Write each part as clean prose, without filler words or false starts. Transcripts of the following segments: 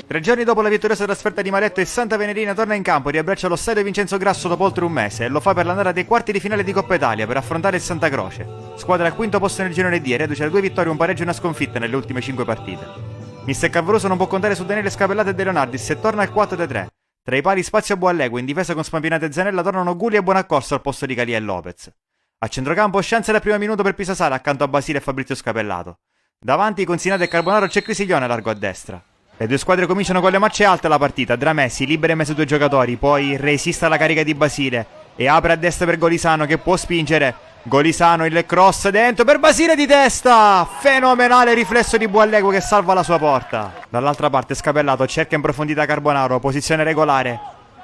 3 giorni dopo la vittoriosa trasferta di Maletto, il Santa Venerina torna in campo e riabbraccia lo stadio Vincenzo Grasso dopo oltre un mese e lo fa per l'andata dei quarti di finale di Coppa Italia per affrontare il Santa Croce, squadra al quinto posto nel girone D e reduce da 2 vittorie, un pareggio e una sconfitta nelle ultime 5 partite. Mister Calvaruso non può contare su Daniele Scapellato e De Leonardis e torna al 4-3. Tra i pali Spazio Boallegua, in difesa con Spampinato e Zanella tornano Gulli e Buonaccorso al posto di Calia e Lopez. A centrocampo chance dal primo minuto per Pisasale accanto a Basile e Fabrizio Scapellato. Davanti con Sinatra e Carbonaro c'è Crisiglione largo a destra. Le due squadre cominciano con le marce alte la partita. Dramessi libera in mezzo ai due giocatori, poi resiste alla carica di Basile e apre a destra per Golisano che può spingere. Golisano, il cross dentro per Basile di testa, fenomenale riflesso di Boallegua che salva la sua porta. Dall'altra parte Scapellato cerca in profondità Carbonaro, posizione regolare.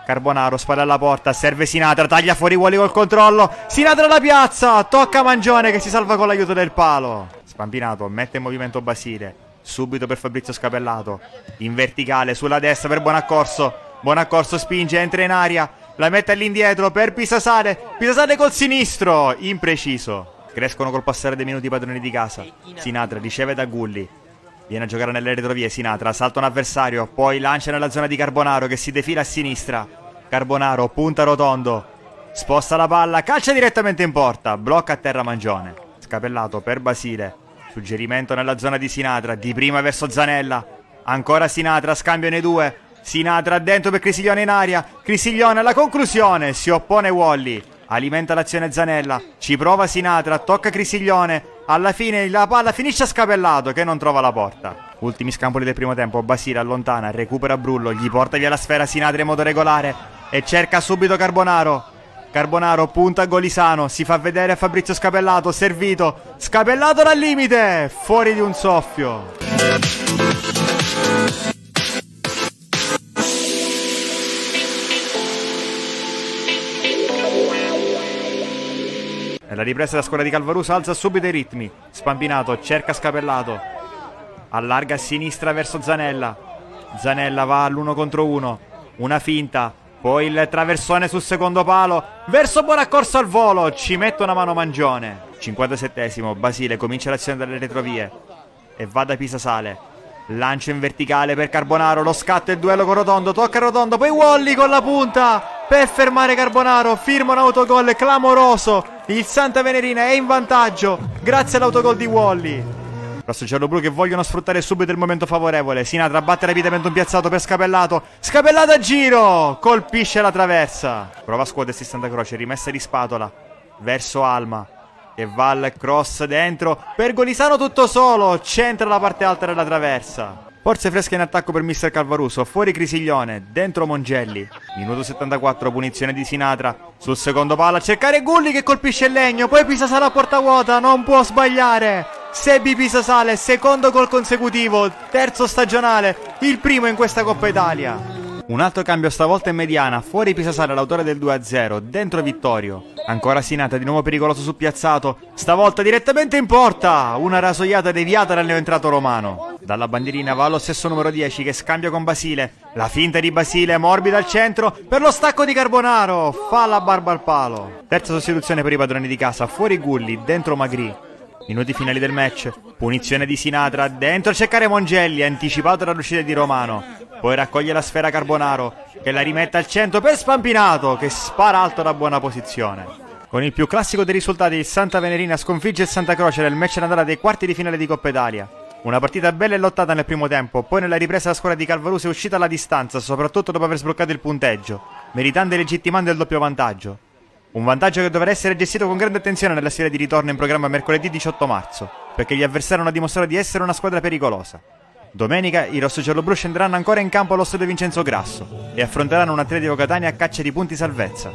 Carbonaro spalla alla porta, serve Sinatra, taglia fuori Wally col controllo. Sinatra alla piazza, tocca Mangione che si salva con l'aiuto del palo. Spampinato mette in movimento Basile, subito per Fabrizio Scapellato, in verticale sulla destra per Buonaccorso. Buonaccorso spinge, entra in aria, la mette all'indietro per Pisasale. Pisasale col sinistro, impreciso. Crescono col passare dei minuti i padroni di casa. Sinatra riceve da Gulli, viene a giocare nelle retrovie Sinatra, salta un avversario, poi lancia nella zona di Carbonaro che si defila a sinistra. Carbonaro punta rotondo, sposta la palla, calcia direttamente in porta, blocca a terra Mangione. Scapellato per Basile, suggerimento nella zona di Sinatra, di prima verso Zanella, ancora Sinatra, scambio nei due. Sinatra dentro per Crisiglione in aria, Crisiglione alla conclusione, si oppone Wally, alimenta l'azione Zanella, ci prova Sinatra, tocca Crisiglione, alla fine la palla finisce a Scapellato che non trova la porta. Ultimi scampoli del primo tempo, Basile allontana, recupera Brullo, gli porta via la sfera Sinatra in modo regolare e cerca subito Carbonaro. Carbonaro punta a Golisano, si fa vedere a Fabrizio Scapellato, servito, Scapellato dal limite, fuori di un soffio. E la ripresa della squadra di Calvaruso alza subito i ritmi. Spampinato cerca Scapellato, allarga a sinistra verso Zanella. Zanella va all'1 contro 1, una finta, poi il traversone sul secondo palo verso Buonaccorso al volo, ci mette una mano Mangione. 57esimo, Basile comincia l'azione dalle retrovie e va da Pisasale, lancio in verticale per Carbonaro, lo scatto e il duello con Rotondo, tocca a Rotondo, poi Wally con la punta per fermare Carbonaro, firma un autogol clamoroso. Il Santa Venerina è in vantaggio grazie all'autogol di Wally. Rosso giallo-blu che vogliono sfruttare subito il momento favorevole. Sinatra batte rapidamente un piazzato per Scapellato, Scapellato a giro, colpisce la traversa. Prova a scuotersi Santa Croce, rimessa di spatola verso Alma che va al cross dentro per Golisano tutto solo, centra la parte alta della traversa. Forze fresche in attacco per Mister Calvaruso, fuori Crisiglione, dentro Mongelli. Minuto 74, punizione di Sinatra, sul secondo palo a cercare Gulli che colpisce il legno, poi Pisasale a porta vuota, non può sbagliare. Sebi Pisasale, secondo gol consecutivo, terzo stagionale, il primo in questa Coppa Italia. Un altro cambio stavolta in mediana, fuori Pisasale l'autore del 2-0, dentro Vittorio. Ancora Sinatra, di nuovo pericoloso sul piazzato, stavolta direttamente in porta, una rasoiata deviata dal neoentrato romano. Dalla bandierina va allo stesso numero 10 che scambia con Basile, la finta di Basile, morbida al centro, per lo stacco di Carbonaro, fa la barba al palo. Terza sostituzione per i padroni di casa, fuori Gulli, dentro Magri. Minuti finali del match, punizione di Sinatra, dentro a cercare Mongelli, anticipato dall'uscita di Romano. Poi raccoglie la sfera Carbonaro, che la rimette al centro per Spampinato, che spara alto da buona posizione. Con il più classico dei risultati, il Santa Venerina sconfigge il Santa Croce nel match d'andata dei quarti di finale di Coppa Italia. Una partita bella e lottata nel primo tempo, poi nella ripresa la squadra di Calvaruso è uscita alla distanza, soprattutto dopo aver sbloccato il punteggio, meritando e legittimando il doppio vantaggio. Un vantaggio che dovrà essere gestito con grande attenzione nella serie di ritorno in programma mercoledì 18 marzo, perché gli avversari hanno dimostrato di essere una squadra pericolosa. Domenica i rossogialloblu scenderanno ancora in campo allo stadio Vincenzo Grasso e affronteranno un Atletico Catania a caccia di punti salvezza.